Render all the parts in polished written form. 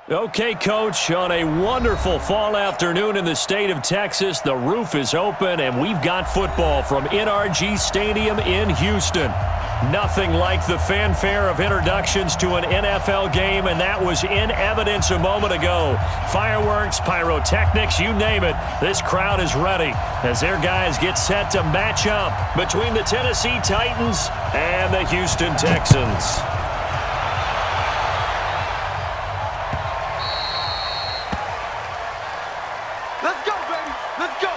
Okay, Coach, on a wonderful fall afternoon in the state of Texas, the roof is open, and we've got football from NRG Stadium in Houston. Nothing like the fanfare of introductions to an NFL game, and that was in evidence a moment ago. Fireworks, pyrotechnics, you name it, this crowd is ready as their guys get set to match up between the Tennessee Titans and the Houston Texans. Let's go, baby. Let's go.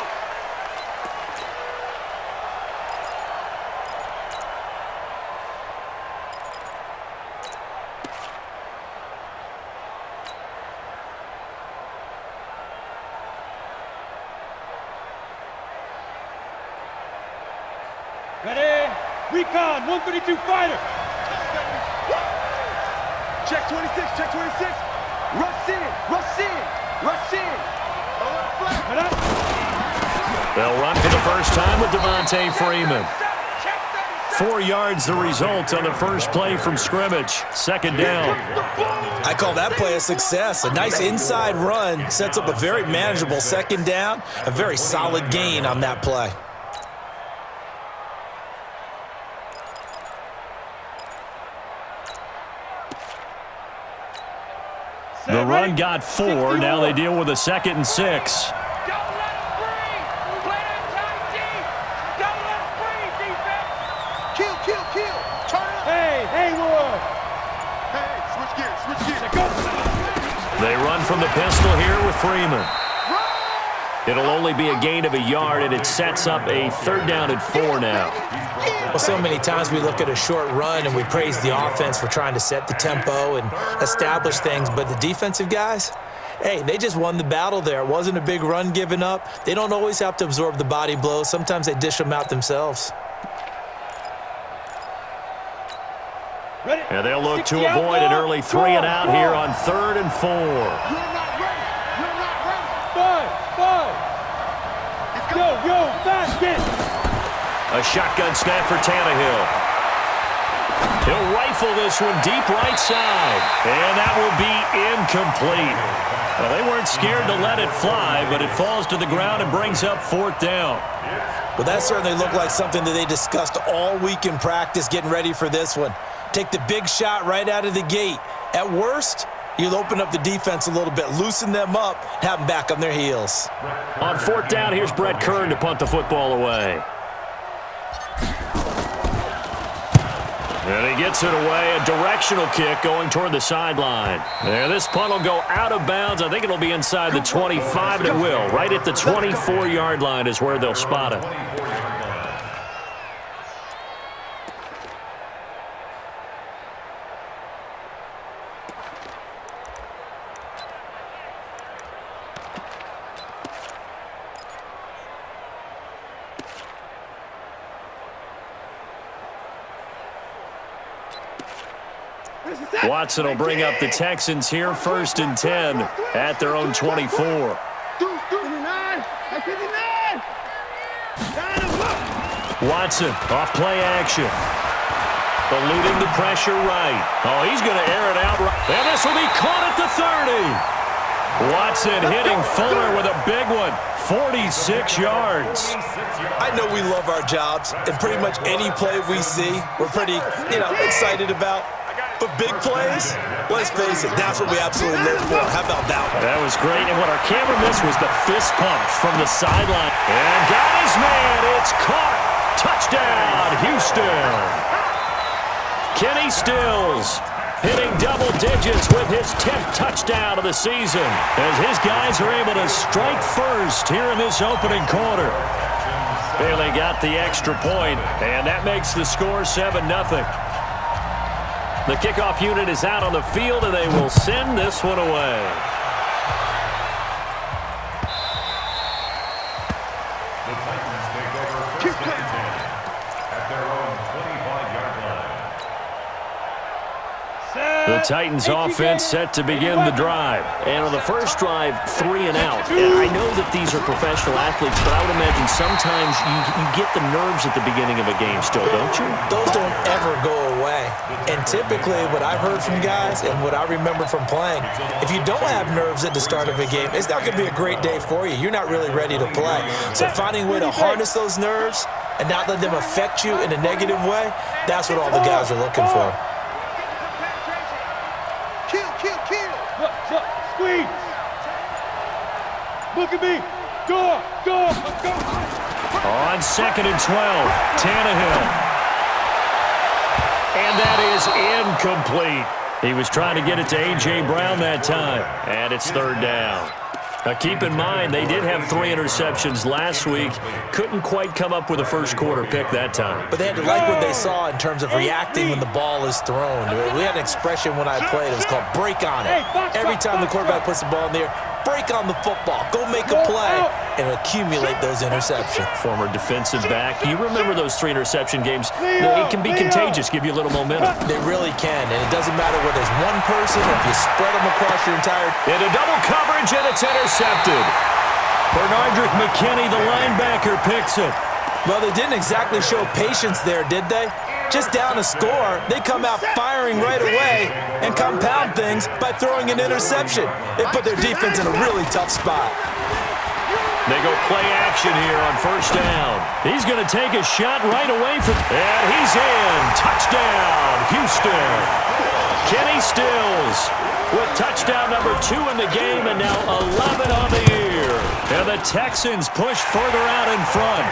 Ready? Recon, 132 fighter. Check 26, check 26. Rush in, rush in, rush in. They'll run for the first time with Devontae Freeman. 4 yards the result on the first play from scrimmage. Second down. I call that play a success. A nice inside run sets up a very manageable second down. A very solid gain on that play. The run got 4. Now they deal with a 2nd and 6. They run from the pistol here with Freeman. It'll only be a gain of a yard, and it sets up a 3rd down and 4 now. Well, so many times we look at a short run and we praise the offense for trying to set the tempo and establish things, but the defensive guys, hey, they just won the battle there. It wasn't a big run given up. They don't always have to absorb the body blows. Sometimes they dish them out themselves. And they'll look to avoid an early 3 and out here on 3rd and 4. You're not ready. You're not ready. Five. Yo, basket. A shotgun snap for Tannehill. He'll rifle this one deep right side. And that will be incomplete. Well, they weren't scared to let it fly, but it falls to the ground and brings up 4th down. Well, that certainly looked like something that they discussed all week in practice getting ready for this one. Take the big shot right out of the gate. At worst, you'll open up the defense a little bit, loosen them up, have them back on their heels. On 4th down, here's Brett Kern to punt the football away. And he gets it away, a directional kick going toward the sideline. And this punt will go out of bounds. I think it'll be inside the 25, and it will. Right at the 24-yard line is where they'll spot it. Watson will bring up the Texans here, 1st and 10 at their own 24. Watson off play action. Eluding the pressure right. Oh, he's going to air it out. And this will be caught at the 30. Watson hitting Fuller with a big one. 46 yards. I know we love our jobs, and pretty much any play we see, we're pretty, excited about. But big plays, let's face it, that's what we absolutely live for. How about that one? That was great, and what our camera missed was the fist pump from the sideline. And got his man. It's caught. Touchdown, Houston. Kenny Stills hitting double digits with his 10th touchdown of the season as his guys are able to strike first here in this opening quarter. Bailey got the extra point, and that makes the score 7-0. The kickoff unit is out on the field, and they will send this one away. The Titans take over first and 10 at their own 25-yard line. Set. The Titans offense set to begin the drive. And on the first drive, 3 and out. And I know that these are professional athletes, but I would imagine sometimes you get the nerves at the beginning of a game still, don't you? Those don't ever go away. And typically what I've heard from guys and what I remember from playing, if you don't have nerves at the start of a game, it's not going to be a great day for you. You're not really ready to play. So finding a way to harness those nerves and not let them affect you in a negative way, that's what all the guys are looking for. Squeeze. Look at me. Go. On 2nd and 12, Tannehill. And that is incomplete. He was trying to get it to A.J. Brown that time. And it's 3rd down. Now, keep in mind, they did have 3 interceptions last week. Couldn't quite come up with a first-quarter pick that time. But they had to like what they saw in terms of reacting when the ball is thrown. We had an expression when I played. It was called break on it. Every time the quarterback puts the ball in the air, break on the football. Go make a play and accumulate those interceptions. Former defensive back. You remember those 3 interception games. It can be contagious, give you a little momentum. They really can, and it doesn't matter whether it's one person or if you spread them across your entire... Into double coverage, and it's intercepted. Bernardrick McKinney, the linebacker, picks it. Well, they didn't exactly show patience there, did they? Just down a score, they come out firing right away and compound things by throwing an interception. They put their defense in a really tough spot. They go play action here on 1st down. He's going to take a shot right away from... And he's in. Touchdown, Houston. Kenny Stills with touchdown number 2 in the game and now 11 on the year. And the Texans push further out in front.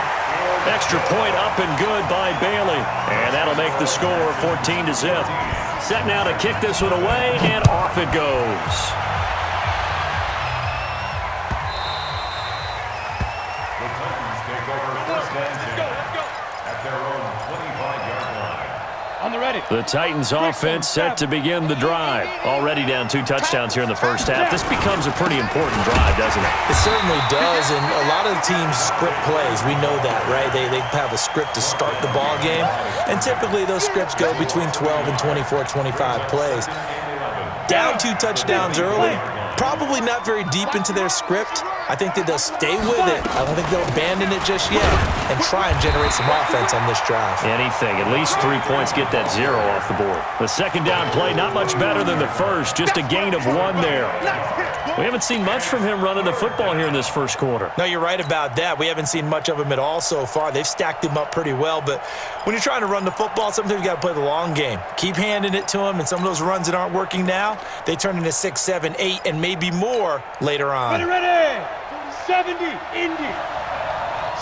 Extra point up and good by Bailey. And that'll make the score 14-0. Set now to kick this one away, and off it goes. The Titans take over 1st and 10 at their own 25-yard line. On the ready. The Titans offense set to begin the drive. Already down 2 touchdowns here in the first half. This becomes a pretty important drive, doesn't it? It certainly does, and a lot of the teams script plays. We know that, right? They have a script to start the ball game, and typically those scripts go between 12 and 24, 25 plays. Down 2 touchdowns early, probably not very deep into their script. I think that they'll stay with it. I don't think they'll abandon it just yet and try and generate some offense on this drive. Anything. At least 3 points get that 0 off the board. The 2nd down play, not much better than the first. Just a gain of 1 there. We haven't seen much from him running the football here in this first quarter. No, you're right about that. We haven't seen much of him at all so far. They've stacked him up pretty well, but when you're trying to run the football, sometimes you got to play the long game. Keep handing it to him, and some of those runs that aren't working now, they turn into 6, 7, 8, and maybe more later on. Ready. 70, Indy.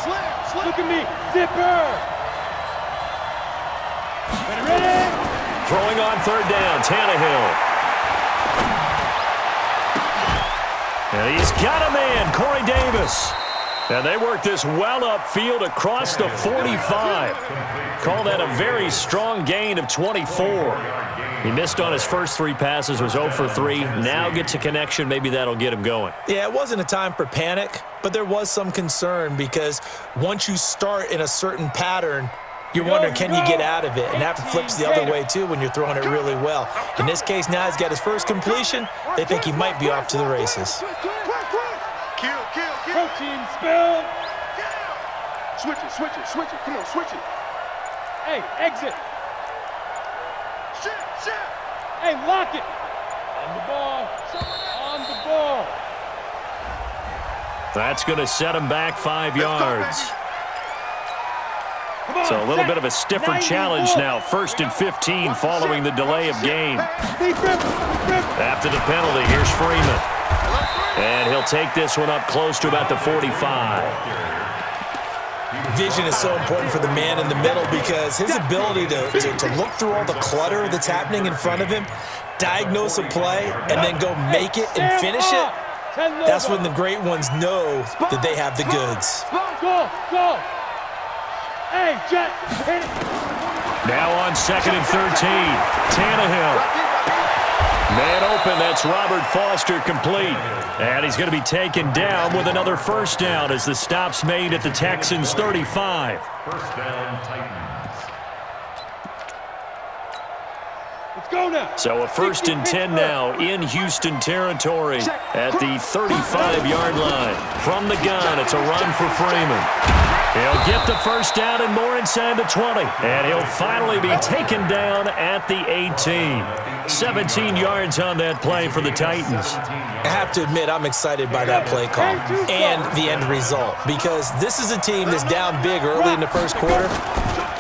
Slam. Look at me. Zipper. Ready. Throwing on 3rd down, Tannehill. And he's got a man, Corey Davis. And they work this well upfield across the 45. Call that a very strong gain of 24. He missed on his first 3 passes, was 0 for 3. Now gets a connection. Maybe that'll get him going. Yeah, it wasn't a time for panic, but there was some concern because once you start in a certain pattern, you're wondering, can you get out of it? And that flips the other way, too, when you're throwing it really well. In this case, now he's got his first completion. They think he might be off to the races. Kill. Protein spill. Switch it. Come on, switch it. Hey, exit. Shit. Hey, lock it. On the ball. That's going to set him back 5 yards. So a little bit of a stiffer challenge now. 1st and 15 following the delay of game. After the penalty, here's Freeman. And he'll take this one up close to about the 45. Vision is so important for the man in the middle because his ability to look through all the clutter that's happening in front of him, diagnose a play, and then go make it and finish it, that's when the great ones know that they have the goods. Go. Hey, Jet, hit it. Now on 2nd and 13, Tannehill. Man open, that's Robert Foster complete. And he's going to be taken down with another 1st down as the stop's made at the Texans' 35. 1st down, Titans. Go now. So a 1st and 10 now in Houston territory at the 35-yard line. From the gun, it's a run for Freeman. He'll get the first down and more inside the 20. And he'll finally be taken down at the 18. 17 yards on that play for the Titans. I have to admit, I'm excited by that play call and the end result, because this is a team that's down big early in the first quarter,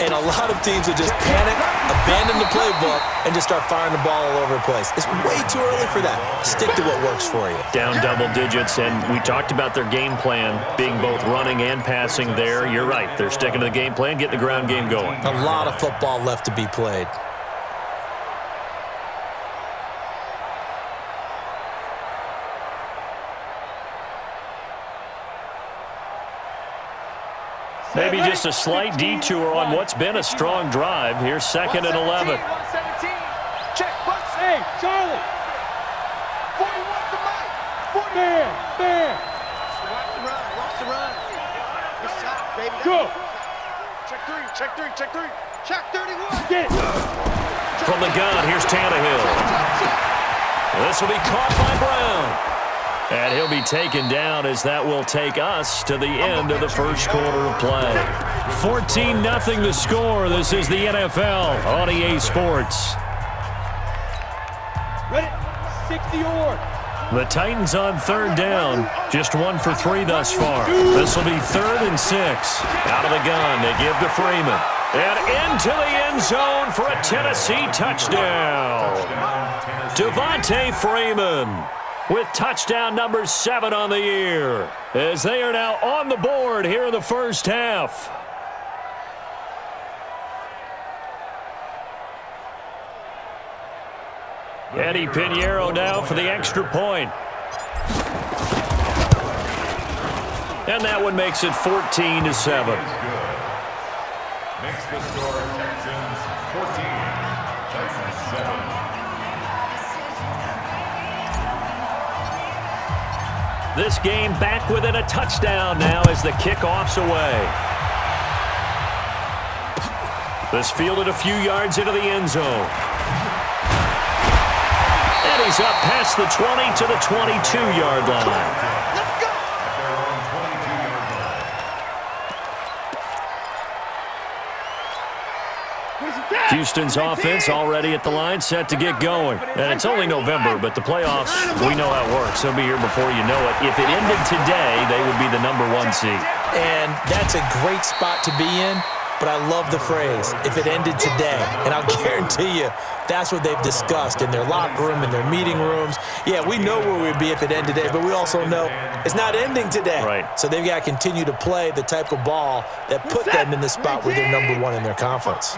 and a lot of teams will just panic, abandon the playbook, and just start firing the ball all over the place. It's way too early for that. Stick to what works for you. Down double digits, and we talked about their game plan being both running and passing there. You're right. They're sticking to the game plan, getting the ground game going. A lot of football left to be played. Maybe just a slight detour on what's been a strong drive. Here's 2nd and 11. 117. Check, bus. Hey, Charlie. 41 to Mike. 40. Bam. Watch the run. Good shot, baby. Go. Check 3. Check 31. Get it. From the gun, here's Tannehill. This will be caught by Brown. And he'll be taken down as that will take us to the end of the first quarter of play. 14-0 the score. This is the NFL on EA Sports. Ready? 60 or. The Titans on 3rd down. Just 1 for 3 thus far. This will be 3rd and 6. Out of the gun, they give to Freeman. And into the end zone for a Tennessee touchdown. Devontae Freeman with touchdown number 7 on the year, as they are now on the board here in the first half. Eddie Pinheiro now for the extra point. And that one makes it 14-7. Makes the score Texans 14, Titans 7. This game back within a touchdown now as the kickoff's away. This fielded a few yards into the end zone. And he's up past the 20 to the 22-yard line. Houston's offense already at the line, set to get going. And it's only November, but the playoffs, we know how it works. They'll be here before you know it. If it ended today, they would be the number 1 seed. And that's a great spot to be in, but I love the phrase, if it ended today. And I'll guarantee you, that's what they've discussed in their locker room, in their meeting rooms. Yeah, we know where we'd be if it ended today, but we also know it's not ending today. Right. So they've got to continue to play the type of ball that put them in the spot where they're number 1 in their conference.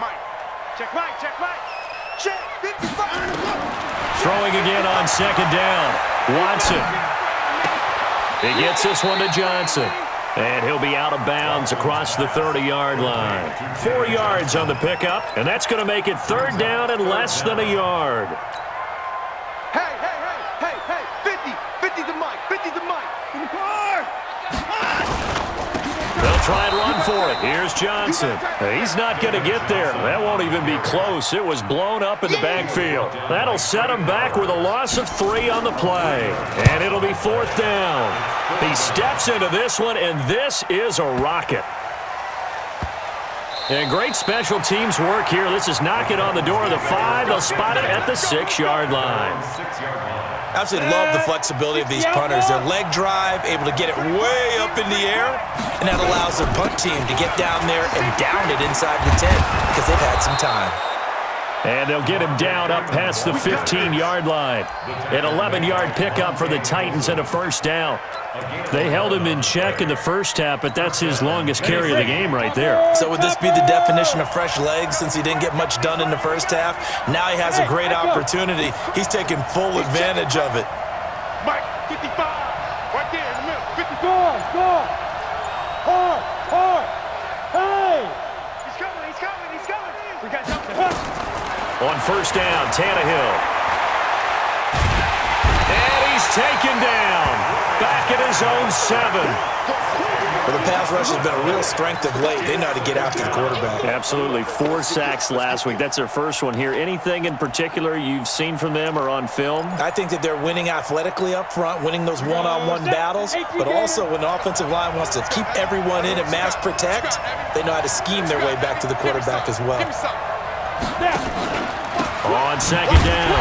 Check Mike. Check 55. Throwing again on 2nd down. Watson. He gets this one to Johnson. And he'll be out of bounds across the 30-yard line. 4 yards on the pickup, and that's going to make it 3rd down and less than a yard. Hey. 50 to Mike. 50 to Mike. In the car. They'll try and run for it. Here's Johnson. He's not going to get there. That won't even be close. It was blown up in the backfield. That'll set him back with a loss of 3 on the play. And it'll be 4th down. He steps into this one, and this is a rocket. And great special teams work here. This is knocking on the door of the 5. They'll spot it at the 6-yard line. Absolutely love the flexibility of these punters. Their leg drive, able to get it way up in the air, and that allows their punt team to get down there and down it inside the 10 because they've had some time. And they'll get him down up past the 15-yard line. An 11-yard pickup for the Titans and a 1st down. They held him in check in the first half, but that's his longest carry of the game right there. So would this be the definition of fresh legs since he didn't get much done in the first half? Now he has a great opportunity. He's taking full advantage of it. Mike, 55. Right there in the middle. 50. Go. Hard. Hey. He's coming. We got Johnson. On 1st down, Tannehill. And he's taken down. Back at his own 7. Well, the pass rush has been a real strength of late. They know how to get after the quarterback. Absolutely. 4 sacks last week. That's their first one here. Anything in particular you've seen from them or on film? I think that they're winning athletically up front, winning those one-on-one battles, but also when the offensive line wants to keep everyone in and mass protect, they know how to scheme their way back to the quarterback as well. On second down,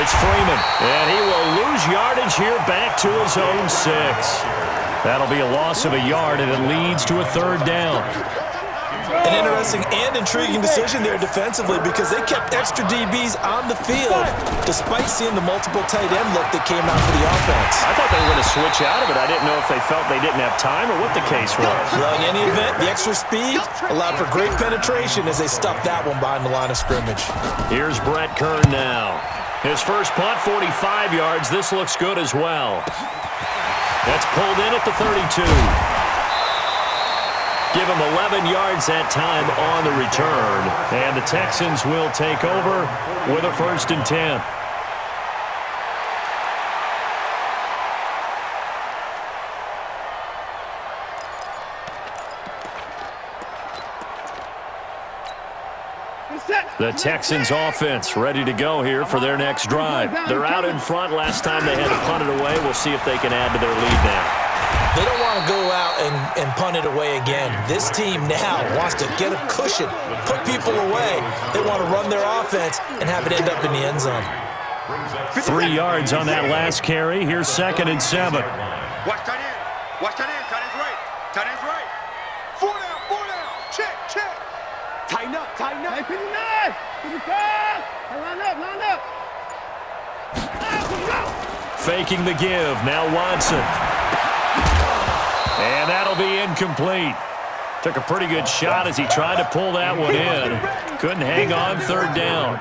it's Freeman, and he will lose yardage here back to his own 6. That'll be a loss of a yard, and it leads to a 3rd down. An interesting and intriguing decision there defensively because they kept extra DBs on the field despite seeing the multiple tight end look that came out for the offense. I thought they were going to switch out of it. I didn't know if they felt they didn't have time or what the case was. Well, in any event, the extra speed allowed for great penetration as they stuffed that one behind the line of scrimmage. Here's Brett Kern now. His first punt, 45 yards. This looks good as well. That's pulled in at the 32. Give him 11 yards that time on the return. And the Texans will take over with a 1st and 10. The Texans offense ready to go here for their next drive. They're out in front. Last time they had to punt it away. We'll see if they can add to their lead now. They don't want to go out and punt it away again. This team now wants to get a cushion, put people away. They want to run their offense and have it end up in the end zone. 3 yards on that last carry. Here's 2nd and 7. Watch tight end. Watch tight end. Tight end's right. Tight end's right. 4 down. 4 down. Check. Check. Tighten up. Tighten up. Hey, 59. 55. Line up. Line up. Faking the give. Now Watson. And that'll be incomplete. Took a pretty good shot as he tried to pull that one in. Couldn't hang on 3rd down.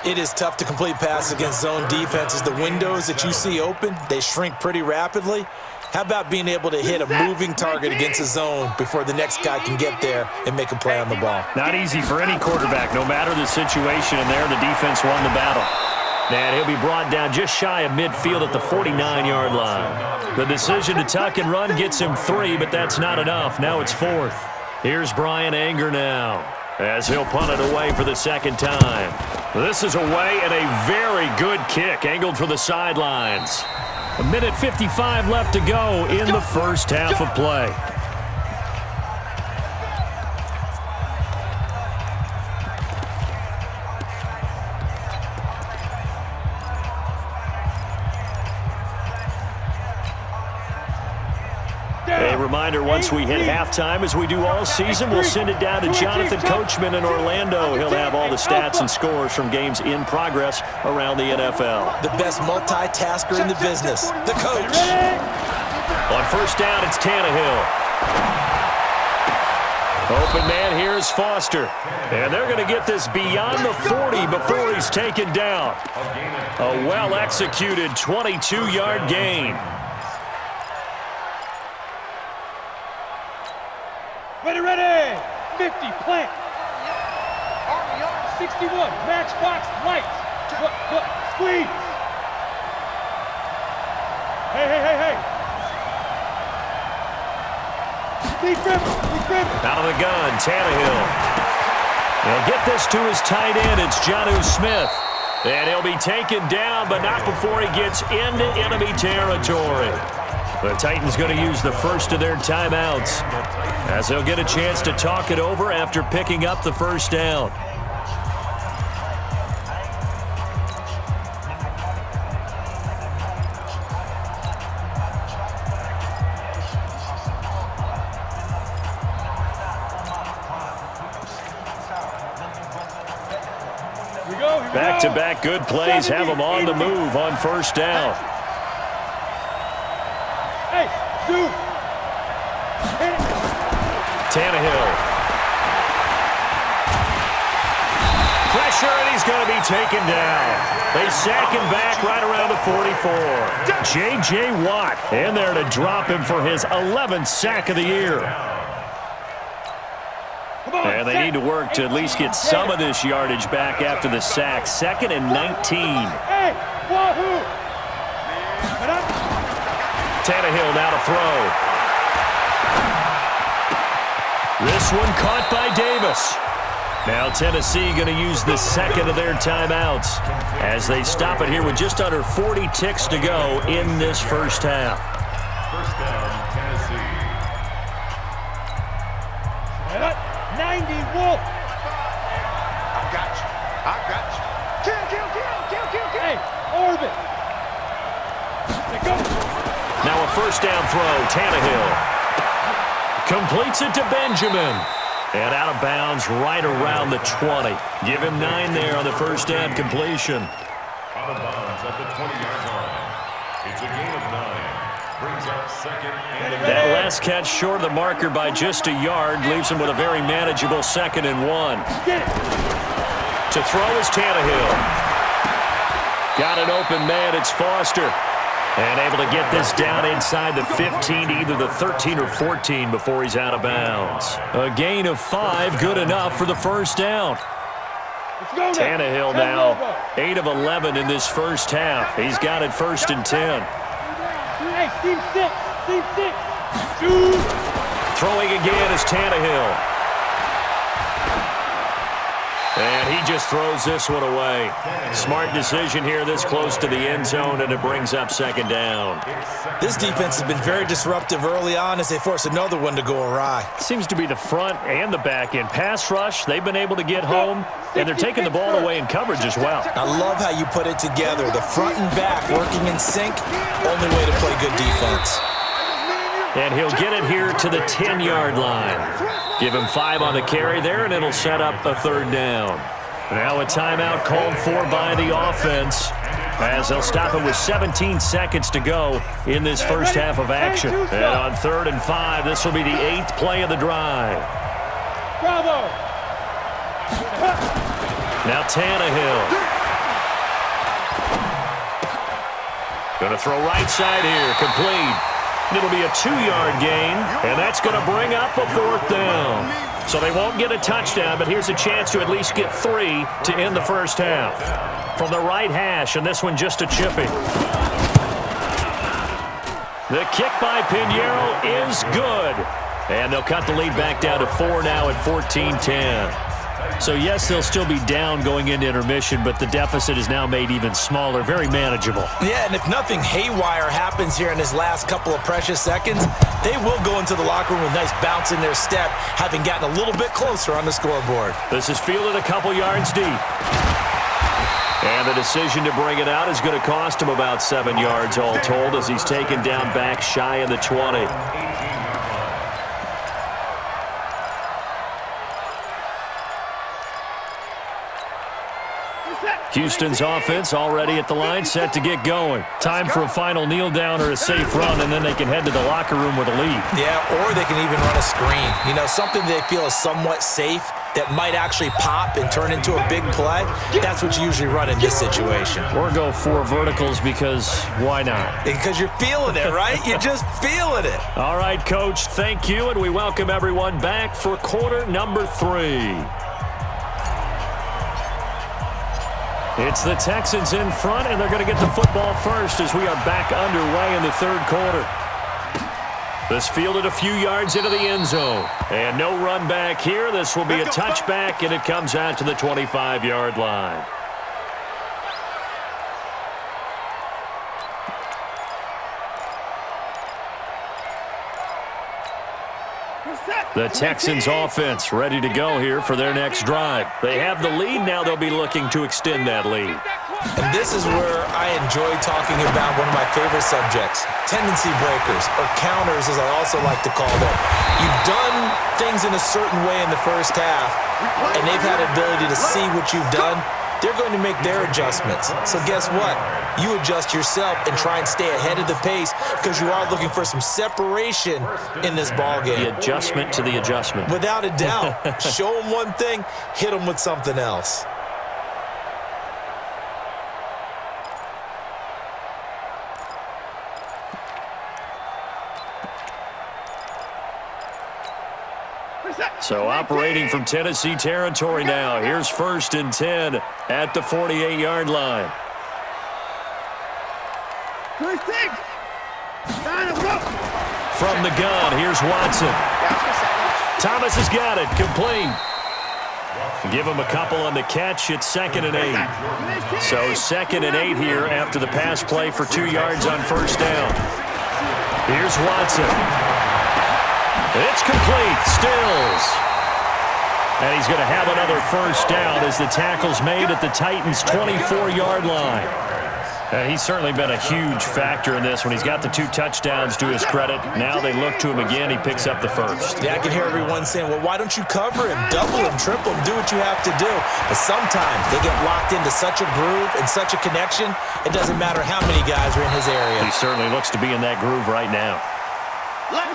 It is tough to complete passes against zone defenses. The windows that you see open, they shrink pretty rapidly. How about being able to hit a moving target against a zone before the next guy can get there and make a play on the ball? Not easy for any quarterback, no matter the situation, and there the defense won the battle. And he'll be brought down just shy of midfield at the 49-yard line. The decision to tuck and run gets him 3, but that's not enough. Now it's 4th. Here's Brian Anger now as he'll punt it away for the 2nd time. This is away and a very good kick angled for the sidelines. 1:55 left to go in the first half of play. A reminder, once we hit halftime, as we do all season, we'll send it down to Jonathan Coachman in Orlando. He'll have all the stats and scores from games in progress around the NFL. The best multitasker in the business, the coach. On 1st down, it's Tannehill. Open man here is Foster. And they're going to get this beyond the 40 before he's taken down. A well-executed 22-yard gain. Ready, 50, plant. 61, matchbox, lights. Look, squeeze. Hey. Deep river. Out of the gun, Tannehill. He'll get this to his tight end. It's Jonnu Smith. And he'll be taken down, but not before he gets into enemy territory. The Titans going to use the first of their timeouts as they'll get a chance to talk it over after picking up the 1st down. Back-to-back good plays have them on the move on 1st down. Hey, zoom. Tannehill. Pressure, and he's going to be taken down. They sack him back right around the 44. J.J. Watt in there to drop him for his 11th sack of the year. And they need to work to at least get some of this yardage back after the sack. 2nd and 19. Hey, wahoo! Tannehill now to throw. This one caught by Davis. Now Tennessee going to use the second of their timeouts as they stop it here with just under 40 ticks to go in this first half. First down, Tennessee. 90, Wolf. I got you. I got you. Kill. Hey, Orbit. Let go. Now a first down throw, Tannehill. Completes it to Benjamin. And out of bounds right around the 20. Give him 9 there on the first down completion. Out of bounds at the 20-yard line. It's a gain of 9. Brings up second and That last catch short of the marker by just a yard leaves him with a very manageable 2nd and 1. Get it. To throw is Tannehill. Got an open man, it's Foster. And able to get this down inside the 15 to either the 13 or 14 before he's out of bounds. A gain of 5, good enough for the first down. Let's go now. Tannehill now 8 of 11 in this first half. He's got it 1st and 10. Hey, team 6. Shoot. Throwing again is Tannehill. And he just throws this one away. Smart decision here this close to the end zone, and it brings up 2nd down. This defense has been very disruptive early on as they force another one to go awry. Seems to be the front and the back end. Pass rush, they've been able to get home, and they're taking the ball away in coverage as well. I love how you put it together. The front and back working in sync, only way to play good defense. And he'll get it here to the 10-yard line. Give him 5 on the carry there, and it'll set up a 3rd down. Now a timeout called for by the offense as they'll stop it with 17 seconds to go in this first half of action. And on 3rd and 5, this will be the 8th play of the drive. Bravo. Now Tannehill. Going to throw right side here, complete. It'll be a 2-yard gain, and that's going to bring up a 4th down. So they won't get a touchdown, but here's a chance to at least get 3 to end the first half. From the right hash, and this one just a chipping. The kick by Pinheiro is good. And they'll cut the lead back down to 4 now at 14-10. So, yes, they'll still be down going into intermission, but the deficit is now made even smaller, very manageable. Yeah, and if nothing haywire happens here in his last couple of precious seconds, they will go into the locker room with a nice bounce in their step, having gotten a little bit closer on the scoreboard. This is fielded a couple yards deep. And the decision to bring it out is going to cost him about 7 yards all told as he's taken down back shy of the 20. Houston's offense already at the line, set to get going. Time for a final kneel down or a safe run, and then they can head to the locker room with a lead. Yeah, or they can even run a screen. You know, something they feel is somewhat safe that might actually pop and turn into a big play. That's what you usually run in this situation. Or go 4 verticals because why not? Because you're feeling it, right? You're just feeling it. All right, Coach, thank you, and we welcome everyone back for quarter number 3. It's the Texans in front, and they're going to get the football first as we are back underway in the 3rd quarter. This fielded a few yards into the end zone. And no run back here. This will be a touchback, and it comes out to the 25-yard line. The Texans offense ready to go here for their next drive. They have the lead. Now they'll be looking to extend that lead. And this is where I enjoy talking about one of my favorite subjects, tendency breakers, or counters as I also like to call them. You've done things in a certain way in the first half, and they've had the ability to see what you've done. They're going to make their adjustments. So guess what? You adjust yourself and try and stay ahead of the pace because you are looking for some separation in this ballgame. The adjustment to the adjustment. Without a doubt. Show them one thing, hit them with something else. So operating from Tennessee territory now. Here's 1st and 10 at the 48-yard line. From the gun, here's Watson. Thomas has got it. Complete. Give him a couple on the catch. It's 2nd and 8. So 2nd and 8 here after the pass play for 2 yards on first down. Here's Watson. It's complete. Stills. And he's going to have another first down as the tackle's made at the Titans' 24-yard line. He's certainly been a huge factor in this when he's got the 2 touchdowns to his credit. Now they look to him again. He picks up the first. Yeah, I can hear everyone saying, well, why don't you cover him, double him, triple him, do what you have to do. But sometimes they get locked into such a groove and such a connection, it doesn't matter how many guys are in his area. He certainly looks to be in that groove right now. 19.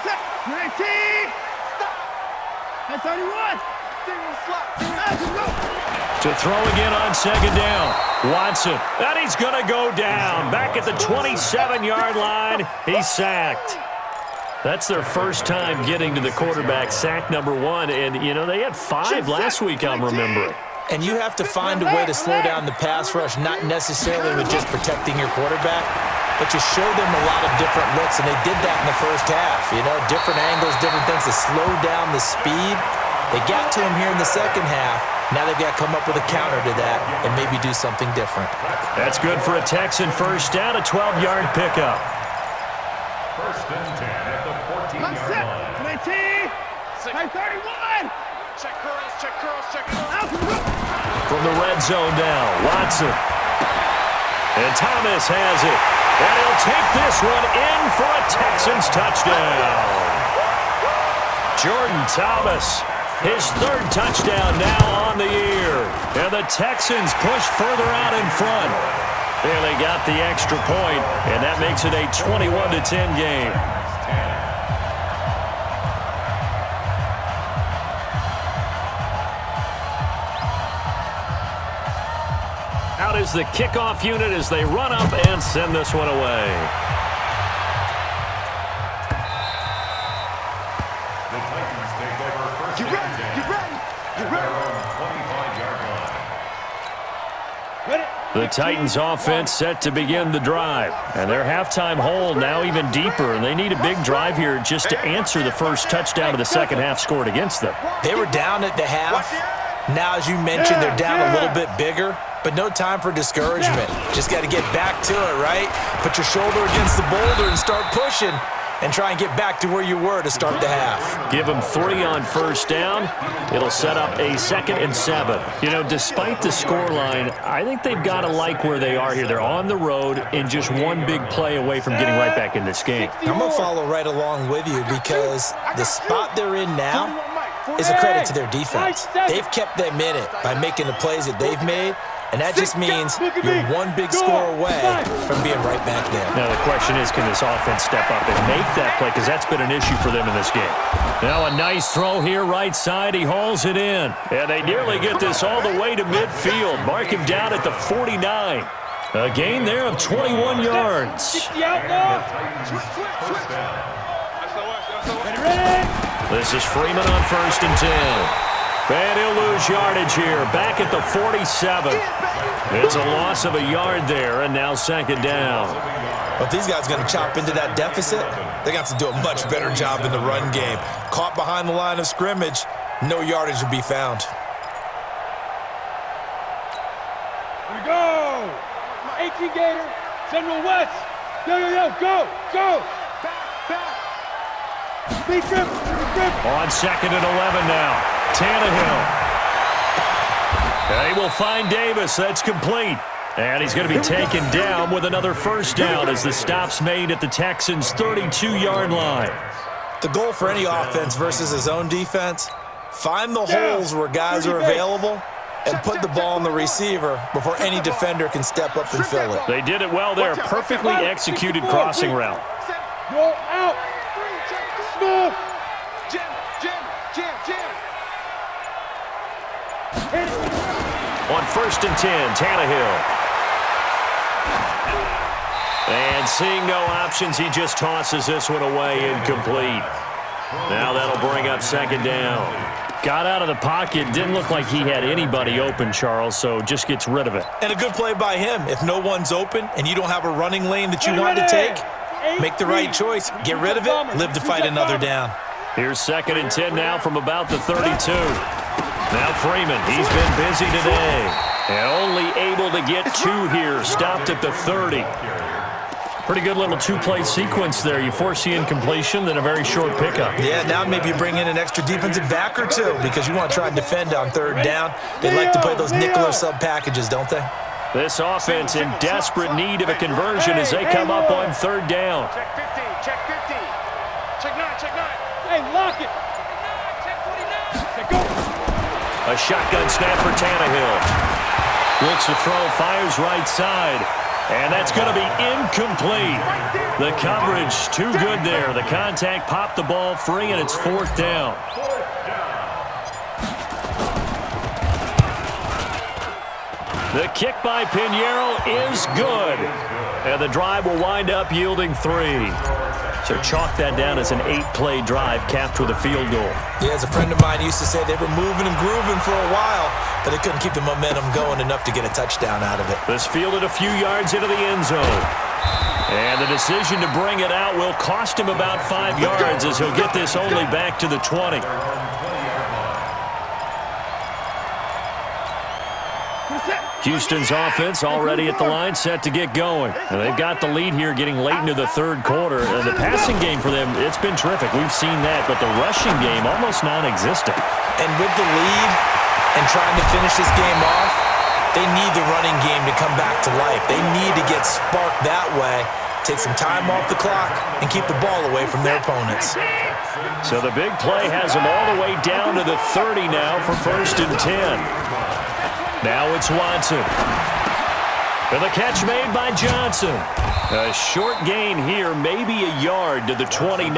Stop. 31. Single slot. To throw again on 2nd down. Watson. And he's going to go down. Back at the 27-yard line. He's sacked. That's their first time getting to the quarterback, sack number 1. And, you know, they had 5 last week, I'm remembering. And you have to find a way to slow down the pass rush, not necessarily with just protecting your quarterback, but you show them a lot of different looks, and they did that in the first half. You know, different angles, different things to slow down the speed. They got to him here in the second half. Now they've got to come up with a counter to that and maybe do something different. That's good for a Texan first down, a 12-yard pickup. 1st and 10 at the 14-yard line. 19. 31. Check curls, check curls, check curls. From the red zone now, Watson. And Thomas has it. And he'll take this one in for a Texans touchdown. Jordan Thomas. His 3rd touchdown now on the year. And the Texans push further out in front. And they got the extra point, and that makes it a 21-10 game. Out is the kickoff unit as they run up and send this one away. The Titans offense set to begin the drive. And their halftime hole now even deeper. And they need a big drive here just to answer the first touchdown of the second half scored against them. They were down at the half. Now, as you mentioned, they're down a little bit bigger. But no time for discouragement. Just got to get back to it, right? Put your shoulder against the boulder and start pushing. And try and get back to where you were to start the half. Give them 3 on first down. It'll set up a 2nd and 7. You know, despite the scoreline, I think they've got to like where they are here. They're on the road and just one big play away from getting right back in this game. I'm going to follow right along with you because the spot they're in now is a credit to their defense. They've kept them in it by making the plays that they've made. And that just means you're one big score away from being right back there. Now the question is, can this offense step up and make that play? Because that's been an issue for them in this game. Now a nice throw here right side. He hauls it in. And they nearly get this all the way to midfield. Mark him down at the 49. A gain there of 21 yards. This is Freeman on 1st and 10. And he'll lose yardage here, back at the 47. It's a loss of a yard there, and now 2nd down. Well, if these guys are going to chop into that deficit, they got to do a much better job in the run game. Caught behind the line of scrimmage, no yardage would be found. Here we go. 18 Gator, Central West. Yo, yo, yo, go, go. Big grip, big grip. On 2nd and 11 now. Tannehill. They will find Davis. That's complete. And he's going to be taken down with another first down as the stop's made at the Texans' 32-yard line. The goal for any offense versus his own defense, find the holes where guys are available and put the ball on the receiver before any defender can step up and fill it. They did it well there. Perfectly executed crossing route. Roll out. Smooth. On 1st and 10, Tannehill. And seeing no options, he just tosses this one away incomplete. Now that'll bring up 2nd down. Got out of the pocket. Didn't look like he had anybody open, Charles, so just gets rid of it. And a good play by him. If no one's open and you don't have a running lane that you want to take, make the right choice. Get rid of it, live to fight another down. Here's 2nd and 10 now from about the 32. Now Freeman, he's been busy today. And only able to get 2 here, stopped at the 30. Pretty good little 2-play sequence there. You force the incompletion, then a very short pickup. Yeah, now maybe you bring in an extra defensive back or 2 because you want to try and defend on 3rd down. They like to play those nickel or sub packages, don't they? This offense in desperate need of a conversion as they come up on 3rd down. Check 50, check 50. Check 9, check 9. Hey, lock it. Check 49. Check go. A shotgun snap for Tannehill. Looks to throw, fires right side. And that's going to be incomplete. The coverage too good there. The contact popped the ball free, and it's 4th down. The kick by Pinheiro is good. And the drive will wind up yielding 3. So chalk that down as an 8-play drive capped with a field goal. Yeah, as a friend of mine used to say, they were moving and grooving for a while, but they couldn't keep the momentum going enough to get a touchdown out of it. This fielded a few yards into the end zone. And the decision to bring it out will cost him about 5 yards as he'll get this only back to the 20. Houston's offense already at the line, set to get going. And they've got the lead here getting late into the 3rd quarter. And the passing game for them, it's been terrific. We've seen that. But the rushing game, almost non-existent. And with the lead and trying to finish this game off, they need the running game to come back to life. They need to get sparked that way, take some time off the clock, and keep the ball away from their opponents. So the big play has them all the way down to the 30 now for 1st and 10. Now it's Watson. And the catch made by Johnson. A short gain here, maybe a yard to the 29.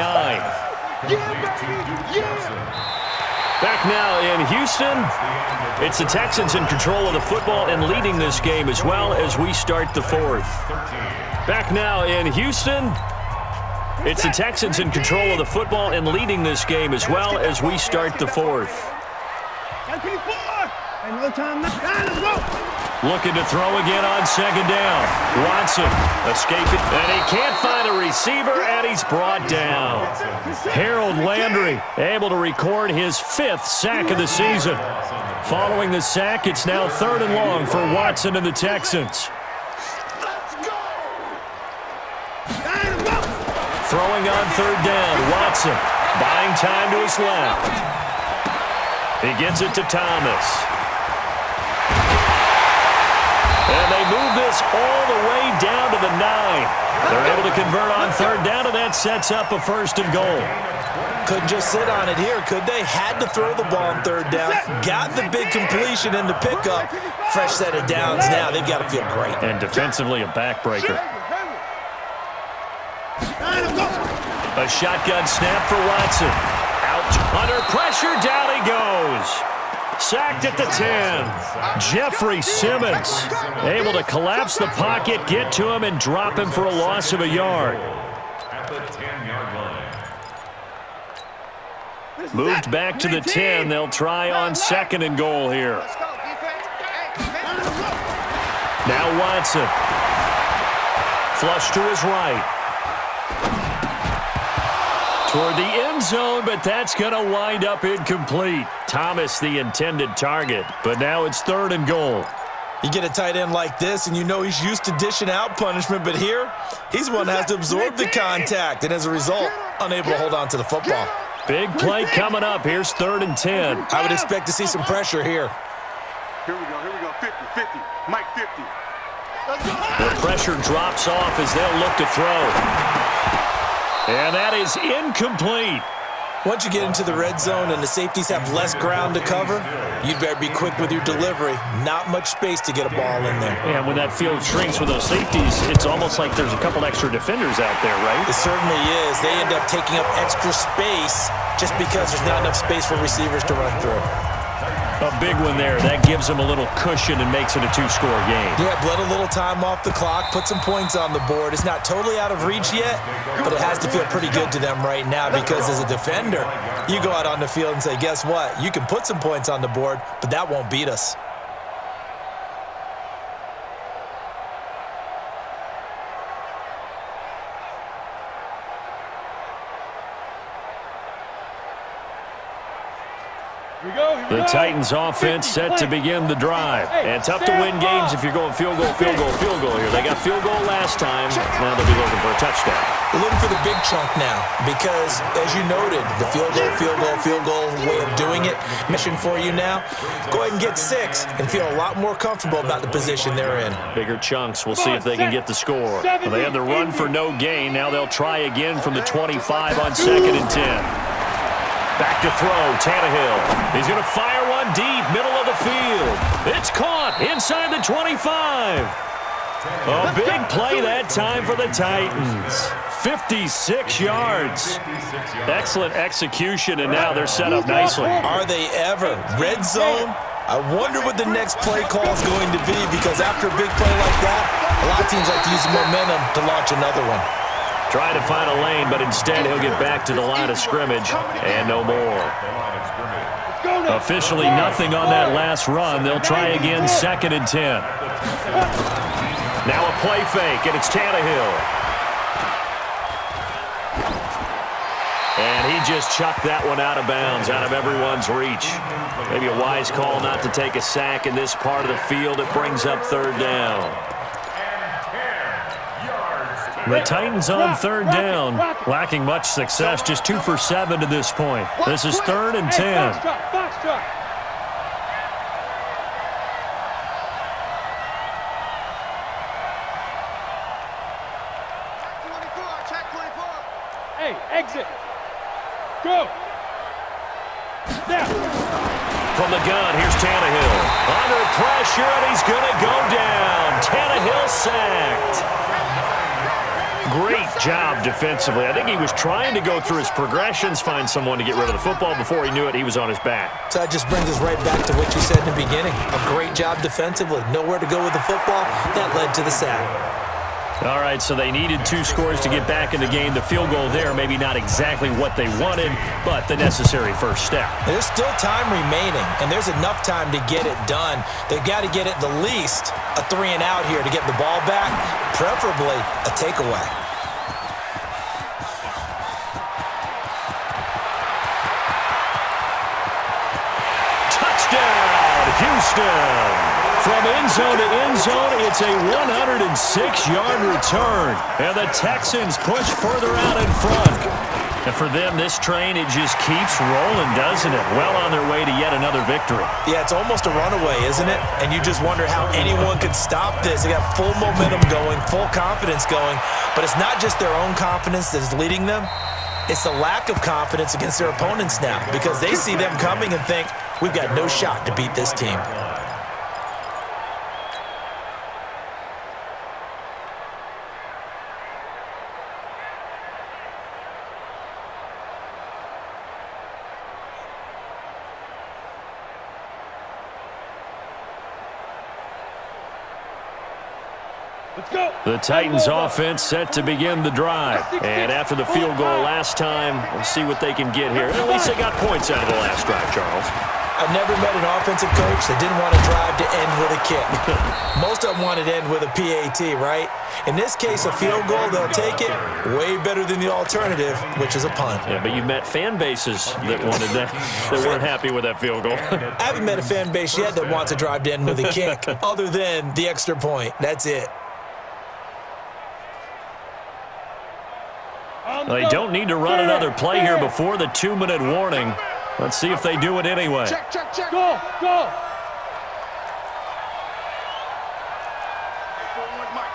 Back now in Houston. It's the Texans in control of the football and leading this game as well as we start the 4th. Back now in Houston. It's the Texans in control of the football and leading this game as well as we start the 4th. Looking to throw again on 2nd down. Watson escaping, and he can't find a receiver, and he's brought down. Harold Landry able to record his 5th sack of the season. Following the sack, it's now 3rd and long for Watson and the Texans. Throwing on 3rd down, Watson buying time to his left. He gets it to Thomas. And they move this all the way down to the 9. They're able to convert on 3rd down, and that sets up a 1st and goal. Couldn't just sit on it here, could they? Had to throw the ball on 3rd down. Got the big completion in the pickup. Fresh set of downs now. They've got to feel great. And defensively, a backbreaker. A shotgun snap for Watson. Out under pressure, down he goes. Sacked at the 10. Jeffrey Simmons able to collapse the pocket, get to him, and drop him for a loss of a yard. At the 10-yard line. Moved back to the 10. They'll try on 2nd and goal here. Now Watson. Flush to his right. Toward the end zone, but that's going to wind up incomplete. Thomas, the intended target, but now it's 3rd and goal. You get a tight end like this, and you know he's used to dishing out punishment, but here, he's one that has to absorb the contact, and as a result, unable to hold on to the football. Big play coming up. Here's 3rd and 10. I would expect to see some pressure here. Here we go, 50, 50, Mike 50. The pressure drops off as they'll look to throw. And that is incomplete. Once you get into the red zone and the safeties have less ground to cover, you'd better be quick with your delivery. Not much space to get a ball in there. And when that field shrinks with those safeties, it's almost like there's a couple extra defenders out there, right? It certainly is. They end up taking up extra space just because there's not enough space for receivers to run through. A big one there. That gives them a little cushion and makes it a 2-score game. Yeah, bled a little time off the clock, put some points on the board. It's not totally out of reach yet, but it has to feel pretty good to them right now because as a defender, you go out on the field and say, guess what? You can put some points on the board, but that won't beat us. The Titans offense set to begin the drive. And tough to win games if you're going field goal here. They got field goal last time. Now they'll be looking for a touchdown. We're looking for the big chunk now because, as you noted, the field goal way of doing it, mission for you now. Go ahead and get 6 and feel a lot more comfortable about the position they're in. Bigger chunks. We'll see if they can get the score. Well, they had the run for no gain. Now they'll try again from the 25 on 2nd and 10. Back to throw, Tannehill. He's going to fire one deep, middle of the field. It's caught inside the 25. A big play that time for the Titans. 56 yards. Excellent execution, and now they're set up nicely. Are they ever? Red zone? I wonder what the next play call is going to be because after a big play like that, a lot of teams like to use the momentum to launch another one. Trying to find a lane, but instead he'll get back to the line of scrimmage and no more. Officially nothing on that last run. They'll try again 2nd and 10. Now a play fake, and it's Tannehill. And he just chucked that one out of bounds, out of everyone's reach. Maybe a wise call not to take a sack in this part of the field. It brings up 3rd down. The Titans on 3rd down, lacking much success, just 2 for 7 to this point. This is 3rd and 10. Hey, exit. Go. Now. From the gun, here's Tannehill. Under pressure, and he's going to go down. Tannehill sacked. Great job defensively. I think he was trying to go through his progressions, find someone to get rid of the football. Before he knew it, he was on his back. So that just brings us right back to what you said in the beginning. A great job defensively. Nowhere to go with the football. That led to the sack. All right, so they needed 2 scores to get back in the game. The field goal there, maybe not exactly what they wanted, but the necessary first step. There's still time remaining, and there's enough time to get it done. They've got to get at the least a 3 and out here to get the ball back, preferably a takeaway. Touchdown, Houston! From end zone to end zone, it's a 106-yard return. And the Texans push further out in front. And for them, this train, it just keeps rolling, doesn't it? Well on their way to yet another victory. Yeah, it's almost a runaway, isn't it? And you just wonder how anyone could stop this. They got full momentum going, full confidence going. But it's not just their own confidence that is leading them. It's the lack of confidence against their opponents now because they see them coming and think, we've got no shot to beat this team. The Titans offense set to begin the drive. And after the field goal last time, we'll see what they can get here. At least they got points out of the last drive, Charles. I've never met an offensive coach that didn't want to drive to end with a kick. Most of them wanted to end with a PAT, right? In this case, a field goal, they'll take it way better than the alternative, which is a punt. Yeah, but you've met fan bases that wanted that, that weren't happy with that field goal. I haven't met a fan base yet that wants to drive to end with a kick, other than the extra point. That's it. They don't need to run another play here before the 2-minute warning. Let's see if they do it anyway. Check. Go.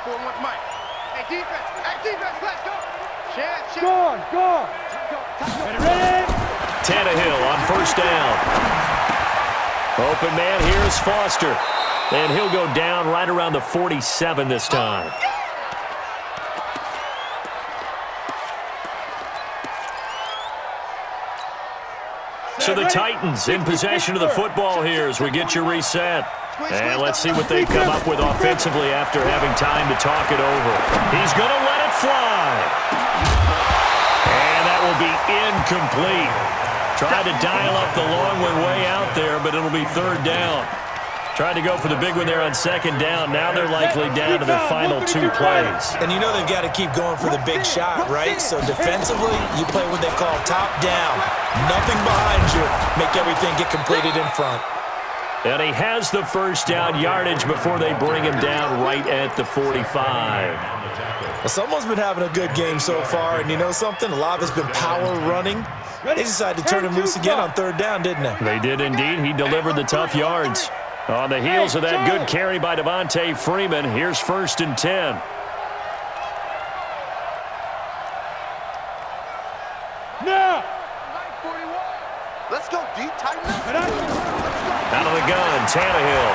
Forward, Mike. Hey, defense, let's go. Share. Go. Ready? Tannehill on 1st down. Open man, here's Foster. And he'll go down right around the 47 this time. So the Titans in possession of the football here as we get you reset. And let's see what they come up with offensively after having time to talk it over. He's going to let it fly. And that will be incomplete. Tried to dial up the long one way out there, but it'll be 3rd down. Tried to go for the big one there on second down. Now they're likely down to their final 2 plays. And you know they've got to keep going for the big shot, right? So defensively, you play what they call top down. Nothing behind you. Make everything get completed in front. And he has the first down yardage before they bring him down right at the 45. Well, someone's been having a good game so far, and you know something? A lot of it's been power running. They decided to turn him loose again on third down, didn't they? They did indeed. He delivered the tough yards. On the heels of that good carry by Devontae Freeman, here's 1st and 10. Now! Let's go deep, tighten up. Out of the gun, Tannehill.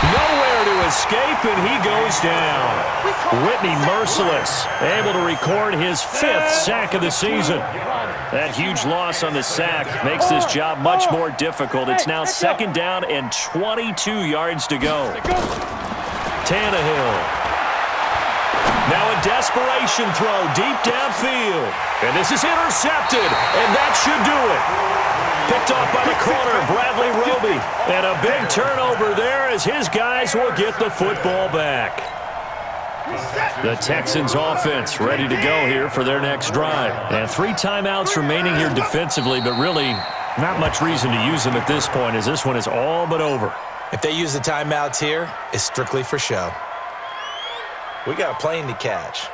Nowhere to escape, and he goes down. Whitney merciless, able to record his 5th sack of the season. That huge loss on the sack makes this job much more difficult. It's now 2nd down and 22 yards to go. Tannehill. Now a desperation throw deep downfield. And this is intercepted, and that should do it. Picked off by the corner, Bradley Roby. And a big turnover there as his guys will get the football back. The Texans offense ready to go here for their next drive. And 3 timeouts remaining here defensively, but really not much reason to use them at this point as this one is all but over. If they use the timeouts here, it's strictly for show. We got a plane to catch.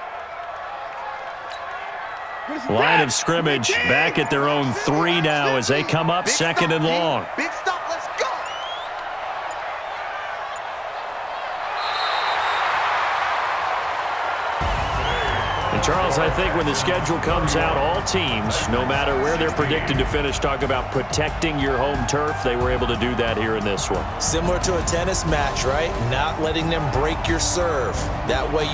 Line of scrimmage back at their own 3 now as they come up 2nd and long. Big stop, let's go. And Charles, I think when the schedule comes out, all teams, no matter where they're predicted to finish, talk about protecting your home turf. They were able to do that here in this one. Similar to a tennis match, right? Not letting them break your serve. That way you